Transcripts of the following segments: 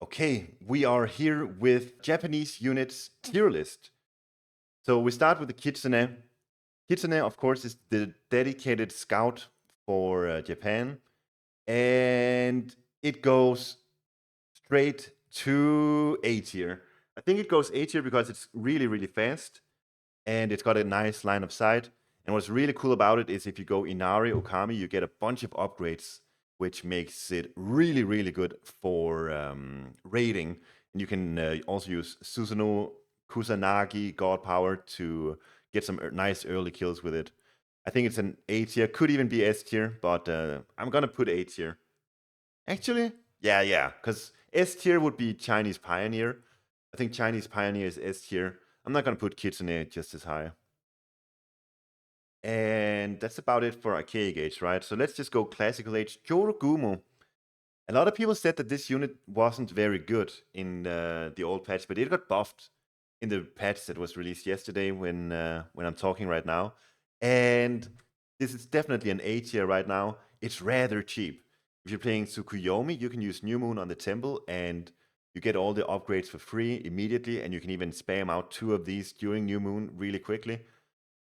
Okay, we are here with Japanese units tier list. So we start with the Kitsune. Kitsune, of course, is the dedicated scout for Japan, and it goes straight to A tier. I think it goes A tier because it's really, really fast, and it's got a nice line of sight. And what's really cool about it is if you go Inari Okami, you get a bunch of upgrades, which makes it really, really good for raiding. And you can also use Susanoo Kusanagi God Power to get some nice early kills with it. I think it's an A tier, could even be S tier, but I'm gonna put A tier. Actually, yeah, because S tier would be Chinese Pioneer. I think Chinese Pioneer is S tier. I'm not gonna put Kitsune just as high. And that's about it for Archaic Age, right? So let's just go Classical Age. Kyorogumo. A lot of people said that this unit wasn't very good in the old patch, but it got buffed in the patch that was released yesterday when I'm talking right now. And this is definitely an A tier right now. It's rather cheap. If you're playing Tsukuyomi, you can use New Moon on the temple and you get all the upgrades for free immediately, and you can even spam out 2 of these during New Moon really quickly.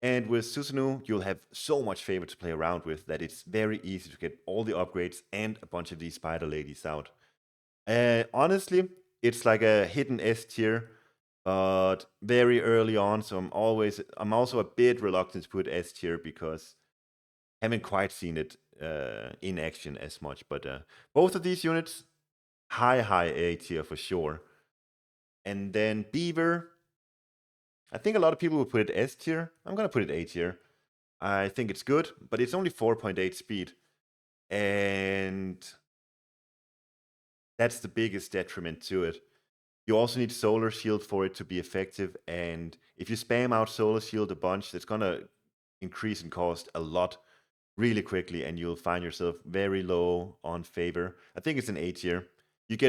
And with Susanoo, you'll have so much favor to play around with that it's very easy to get all the upgrades and a bunch of these spider ladies out. Honestly, it's like a hidden S tier, but very early on. So I'm also a bit reluctant to put S tier because I haven't quite seen it in action as much. But both of these units, high A tier for sure. And then Beaver, I think a lot of people will put it S tier. I'm gonna put it A tier. I think it's good, but it's only 4.8 speed. And that's the biggest detriment to it. You also need Solar Shield for it to be effective. And if you spam out Solar Shield a bunch, that's going to increase in cost a lot really quickly. And you'll find yourself very low on favor. I think it's an A tier.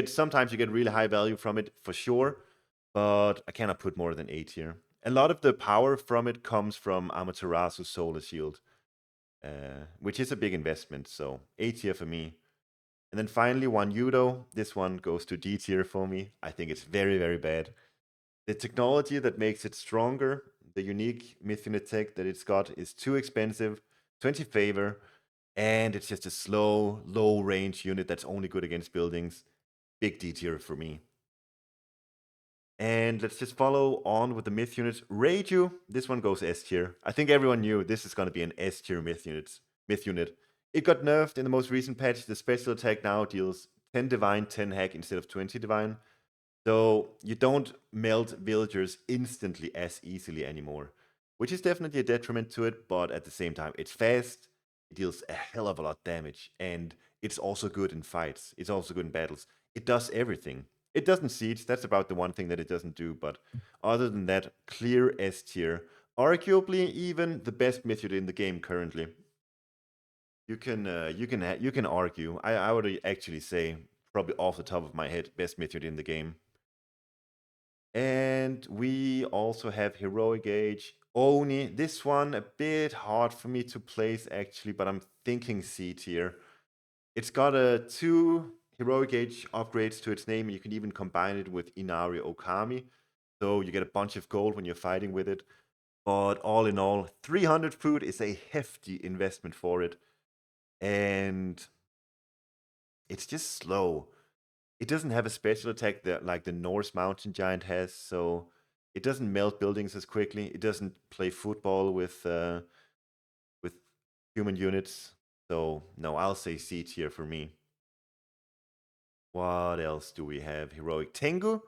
Sometimes you get really high value from it for sure, but I cannot put more than A tier. A lot of the power from it comes from Amaterasu's Solar Shield, which is a big investment. So A tier for me. And then finally, one Yudo. This one goes to D tier for me. I think it's very, very bad. The technology that makes it stronger, the unique Mythic tech that it's got, is too expensive, 20 favor, and it's just a slow, low range unit that's only good against buildings. Big D tier for me. And let's just follow on with the myth units. Reiju, this one goes S tier. I think everyone knew this is going to be an S tier myth unit. It got nerfed in the most recent patch. The special attack now deals 10 divine, 10 hack instead of 20 divine. So you don't melt villagers instantly as easily anymore, which is definitely a detriment to it, but at the same time, it's fast, it deals a hell of a lot damage, and it's also good in fights. It's also good in battles. It does everything. It doesn't siege, that's about the one thing that it doesn't do, but other than that, clear S tier. Arguably even the best mythic in the game currently. You can argue. I would actually say probably off the top of my head, best mythic in the game. And we also have Heroic Age. Oni, this one a bit hard for me to place actually, but I'm thinking C tier. It's got a 2 Heroic Age upgrades to its name, and you can even combine it with Inari Okami. So you get a bunch of gold when you're fighting with it. But all in all, 300 food is a hefty investment for it. And it's just slow. It doesn't have a special attack that like the Norse Mountain Giant has, so it doesn't melt buildings as quickly. It doesn't play football with human units. So no, I'll say C tier for me. What else do we have? Heroic Tengu.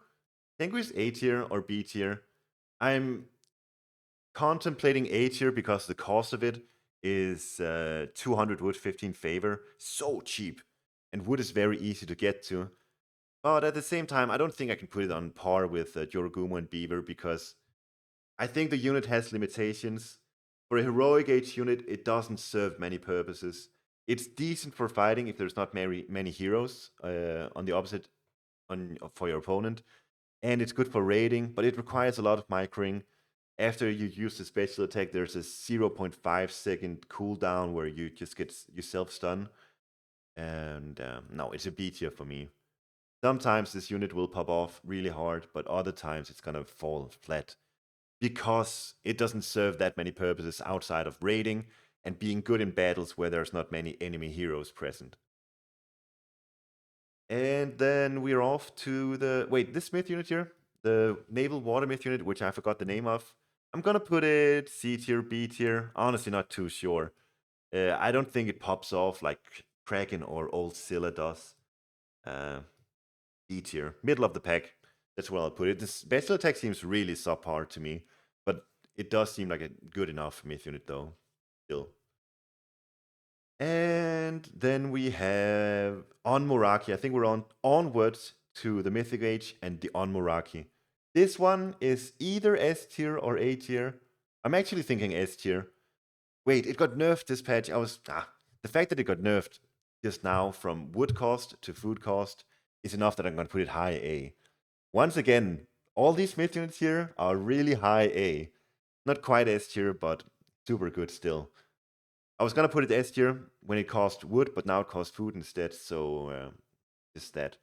Tengu is A tier or B tier. I'm contemplating A tier because the cost of it is 200 wood, 15 favor. So cheap. And wood is very easy to get to. But at the same time, I don't think I can put it on par with Jorogumo and Beaver because I think the unit has limitations. For a heroic age unit, it doesn't serve many purposes. It's decent for fighting if there's not many heroes on the opposite for your opponent, and it's good for raiding, but it requires a lot of microing. After you use the special attack, there's a 0.5 second cooldown where you just get yourself stunned, and no, it's a B tier for me. Sometimes this unit will pop off really hard, but other times it's gonna fall flat because it doesn't serve that many purposes outside of raiding and being good in battles where there's not many enemy heroes present. And then we're off to the... Wait, this myth unit here, the Naval Water Myth unit, which I forgot the name of. I'm gonna put it C tier, B tier. Honestly, not too sure. I don't think it pops off like Kraken or Old Scylla does. D tier, middle of the pack. That's where I'll put it. The special attack seems really subpar to me, but it does seem like a good enough myth unit though, still. And then we have Onmoraki. I think we're onwards to the Mythic Age and the Onmoraki. This one is either S tier or A tier. I'm actually thinking S tier. Wait, it got nerfed this patch. The fact that it got nerfed just now from wood cost to food cost is enough that I'm going to put it high A. Once again, all these myth units here are really high A. Not quite S tier, but super good still. I was gonna put it S tier when it cost wood, but now it costs food instead, so just that.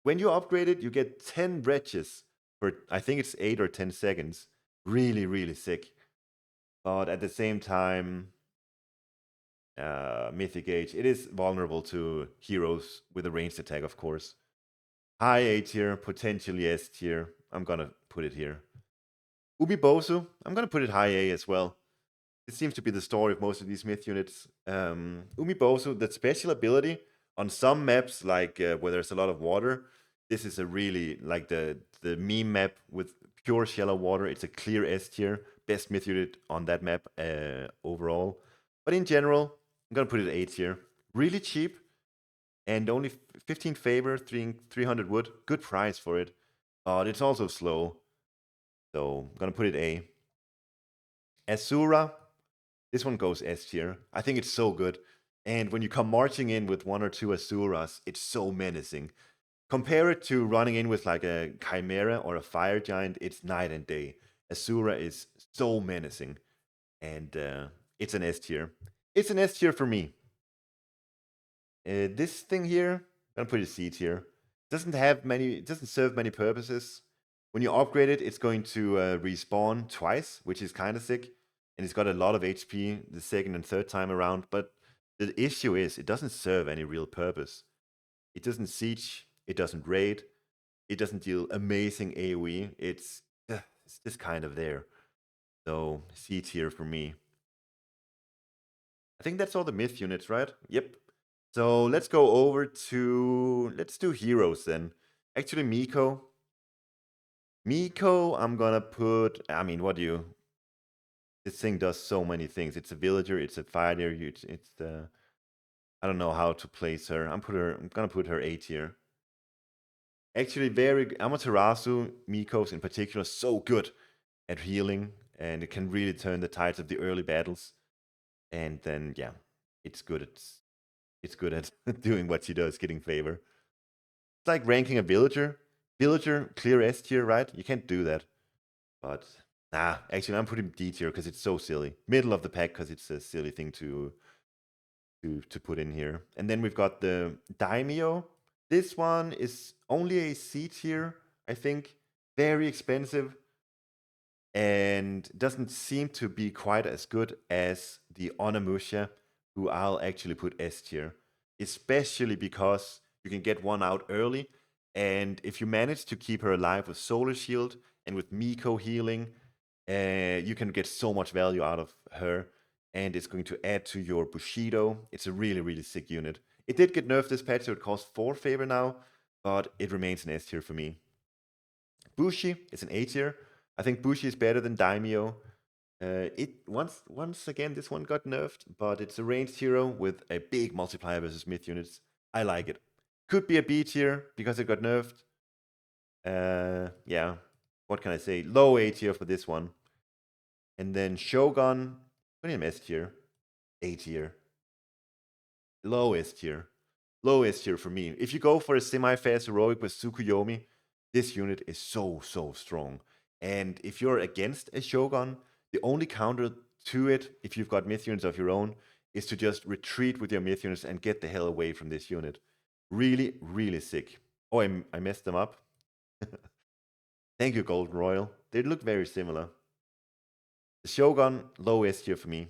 When you upgrade it, you get 10 wretches for, I think it's 8 or 10 seconds. Really, really sick. But at the same time, Mythic Age, it is vulnerable to heroes with a ranged attack, of course. High A tier, potentially S tier. I'm gonna put it here. Umibozu, I'm gonna put it high A as well. This seems to be the story of most of these myth units. Umibozu, that special ability on some maps, like where there's a lot of water, this is a really, like the meme map with pure shallow water. It's a clear S tier, best myth unit on that map overall. But in general, I'm gonna put it A tier. Really cheap, and only 15 favor, 300 wood. Good price for it, but it's also slow. So I'm gonna put it A. Asura, this one goes S tier. I think it's so good. And when you come marching in with 1 or 2 Asuras, it's so menacing. Compare it to running in with like a Chimera or a Fire Giant, it's night and day. Asura is so menacing. And it's an S tier. It's an S tier for me. This thing here, I'm gonna put it C tier. It doesn't serve many purposes. When you upgrade it, it's going to respawn twice, which is kind of sick. And it's got a lot of HP the second and third time around. But the issue is, it doesn't serve any real purpose. It doesn't siege, it doesn't raid, it doesn't deal amazing AoE. It's just kind of there. So C tier for me. I think that's all the myth units, right? Yep. So let's go over to, let's do heroes then. Actually, Miko. Miko, I'm gonna put, I mean, this thing does so many things. It's a villager, it's a fighter, it's the, I don't know how to place her. I'm gonna put her A tier. Actually, Amaterasu, Mikos in particular, so good at healing, and it can really turn the tides of the early battles. And then, yeah, it's good at doing what she does, getting favor. It's like ranking a villager. Villager, clear S tier, right? You can't do that. But actually, I'm putting D tier because it's so silly. Middle of the pack because it's a silly thing to put in here. And then we've got the Daimyo. This one is only a C tier, I think. Very expensive and doesn't seem to be quite as good as the Onimusha, who I'll actually put S tier, especially because you can get one out early, and if you manage to keep her alive with Solar Shield and with Miko healing, you can get so much value out of her, and it's going to add to your Bushido. It's a really, really sick unit. It did get nerfed this patch, so it costs 4 favor now, but it remains an S tier for me. Bushi is an A tier. I think Bushi is better than Daimyo. Once again, this one got nerfed, but it's a ranged hero with a big multiplier versus myth units. I like it. Could be a B tier because it got nerfed. Yeah, what can I say? Low A tier for this one. And then Shogun, put him S tier. A tier. Low S tier. Low S tier for me. If you go for a semi-fast heroic with Tsukuyomi, this unit is so strong. And if you're against a Shogun, the only counter to it, if you've got myth units of your own, is to just retreat with your myth units and get the hell away from this unit. Really, really sick. Oh, I messed them up. Thank you, Golden Royal. They look very similar. The Shogun, low S tier for me.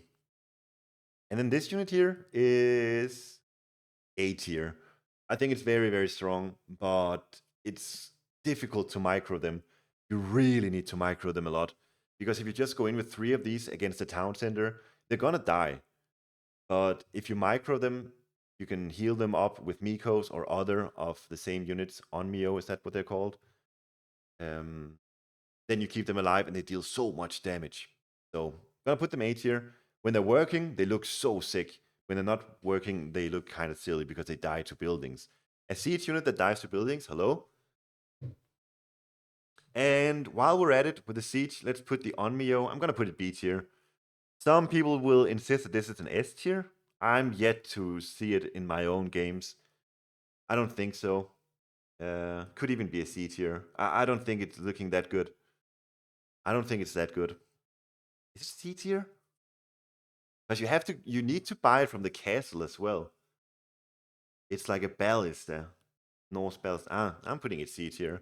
And then this unit here is A tier. I think it's very, very strong, but it's difficult to micro them. You really need to micro them a lot. Because if you just go in with 3 of these against the town center, they're gonna die. But if you micro them, you can heal them up with Mikos or other of the same units on Mio, is that what they're called? Then you keep them alive and they deal so much damage. So I'm gonna put them A tier. When they're working, they look so sick. When they're not working, they look kind of silly because they die to buildings. A siege unit that dies to buildings, hello? And while we're at it with the siege, let's put the Onmyo. I'm gonna put it B tier. Some people will insist that this is an S tier. I'm yet to see it in my own games. I don't think so. Could even be a C tier. I don't think it's looking that good. I don't think it's that good. Is it C tier? Because you need to buy it from the castle as well. It's like a ballista. Norse ballista. I'm putting it C tier.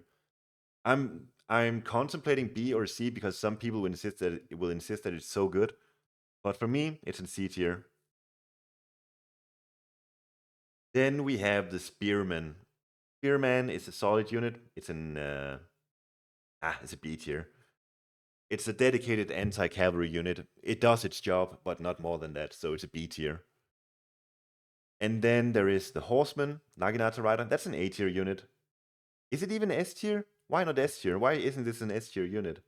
I'm contemplating B or C because some people will insist that it's so good. But for me, it's in C tier. Then we have the Spearman. Spearman is a solid unit. It's it's a B tier. It's a dedicated anti-cavalry unit. It does its job, but not more than that, so it's a B tier. And then there is the Horseman, Naginata Rider. That's an A tier unit. Is it even S tier? Why not S tier? Why isn't this an S tier unit?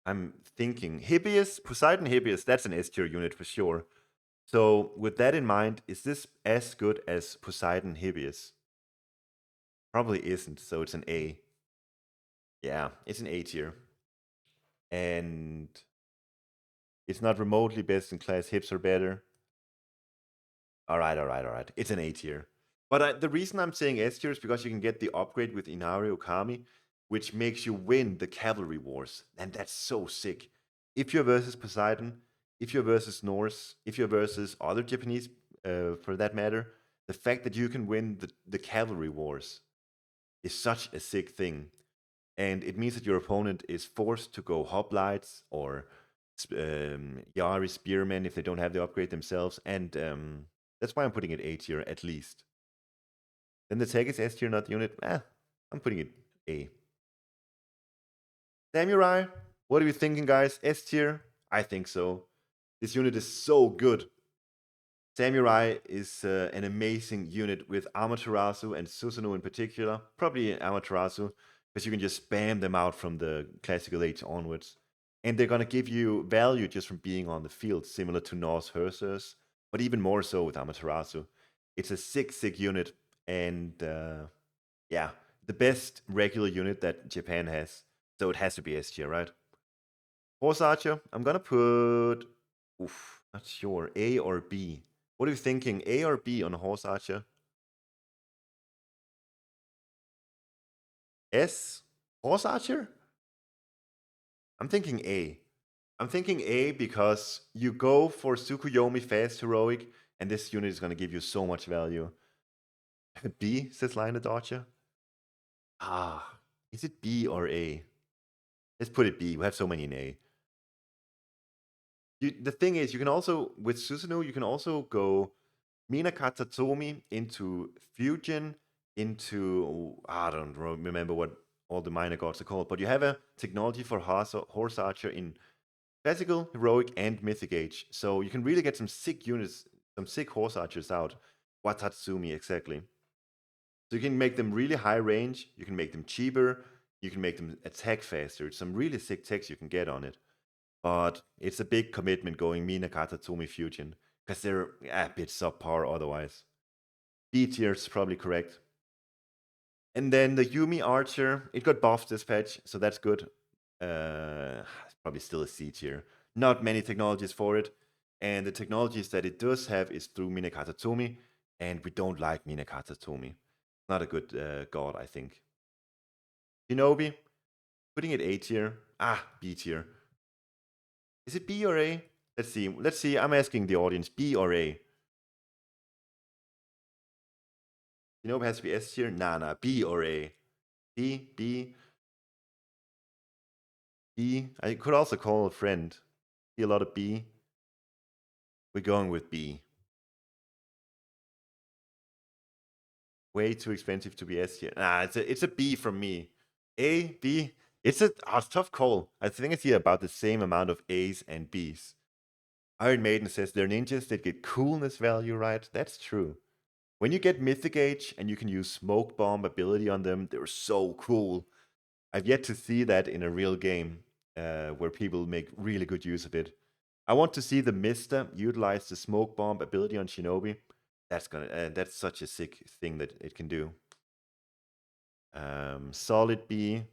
I'm thinking Hippias, Poseidon Hippias, that's an S tier unit for sure. So with that in mind, is this as good as Poseidon Hippias? Probably isn't, so it's an A. Yeah, it's an A tier. And it's not remotely best in class, hips are better. All right. It's an A tier. But the reason I'm saying S tier is because you can get the upgrade with Inari Okami, which makes you win the cavalry wars. And that's so sick. If you're versus Poseidon, if you're versus Norse, if you're versus other Japanese, for that matter, the fact that you can win the cavalry wars is such a sick thing. And it means that your opponent is forced to go hoplites or Yari spearmen if they don't have the upgrade themselves. And that's why I'm putting it A tier at least. Then the tag is S tier, not unit. I'm putting it A. Samurai, what are you thinking, guys? S tier? I think so. This unit is so good. Samurai is an amazing unit with Amaterasu and Susanoo in particular. Probably Amaterasu, because you can just spam them out from the classical age onwards. And they're going to give you value just from being on the field, similar to Norse Hersers, but even more so with Amaterasu. It's a sick unit, and yeah, the best regular unit that Japan has. So it has to be S tier, right? Horse Archer, I'm gonna put. Oof, not sure. A or B? What are you thinking? A or B on Horse Archer? S? Horse Archer? I'm thinking A. I'm thinking A because you go for Tsukuyomi Fast Heroic, and this unit is gonna give you so much value. B, says Lion Dodger. Is it B or A? Let's put it B. We have so many in A. The thing is, you can also, with Susanoo, you can also go Mina Katatomi into Fusion, into, I don't remember what all the minor gods are called, but you have a technology for Horse Archer in Classical, Heroic, and Mythic Age. So you can really get some sick units, some sick Horse Archers out. Watatsumi, exactly. So you can make them really high range, you can make them cheaper, you can make them attack faster. It's some really sick techs you can get on it. But it's a big commitment going Mina Katatomi Fusion, because they're a bit subpar otherwise. B tier is probably correct. And then the Yumi Archer, it got buffed this patch, so that's good. It's probably still a C tier. Not many technologies for it. And the technologies that it does have is through Minakata Tomi, and we don't like Minakata Tomi. Not a good god, I think. Shinobi, putting it A tier. B tier. Is it B or A? Let's see. Let's see. I'm asking the audience, B or A? Shinobi has to be S tier? Nah, B or A. B, B, B. I could also call a friend. See a lot of B. We're going with B. Way too expensive to be S tier. Nah, it's a B from me. A, B. It's a tough call. I think it's here about the same amount of A's and B's. Iron Maiden says they're ninjas that get coolness value, right? That's true. When you get Mythic Age and you can use Smoke Bomb ability on them, they're so cool. I've yet to see that in a real game where people make really good use of it. I want to see the Mister utilize the Smoke Bomb ability on Shinobi. That's such a sick thing that it can do. Solid B.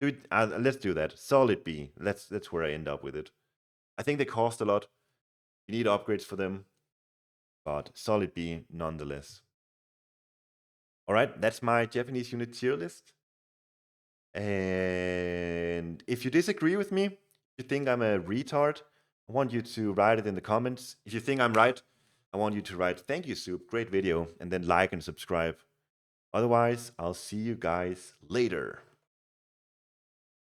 Let's do that. Solid B. That's where I end up with it. I think they cost a lot. You need upgrades for them, but solid B nonetheless. All right, that's my Japanese unit tier list. And if you disagree with me, if you think I'm a retard, I want you to write it in the comments. If you think I'm right, I want you to write, "Thank you, Soup, great video," and then like and subscribe. Otherwise, I'll see you guys later.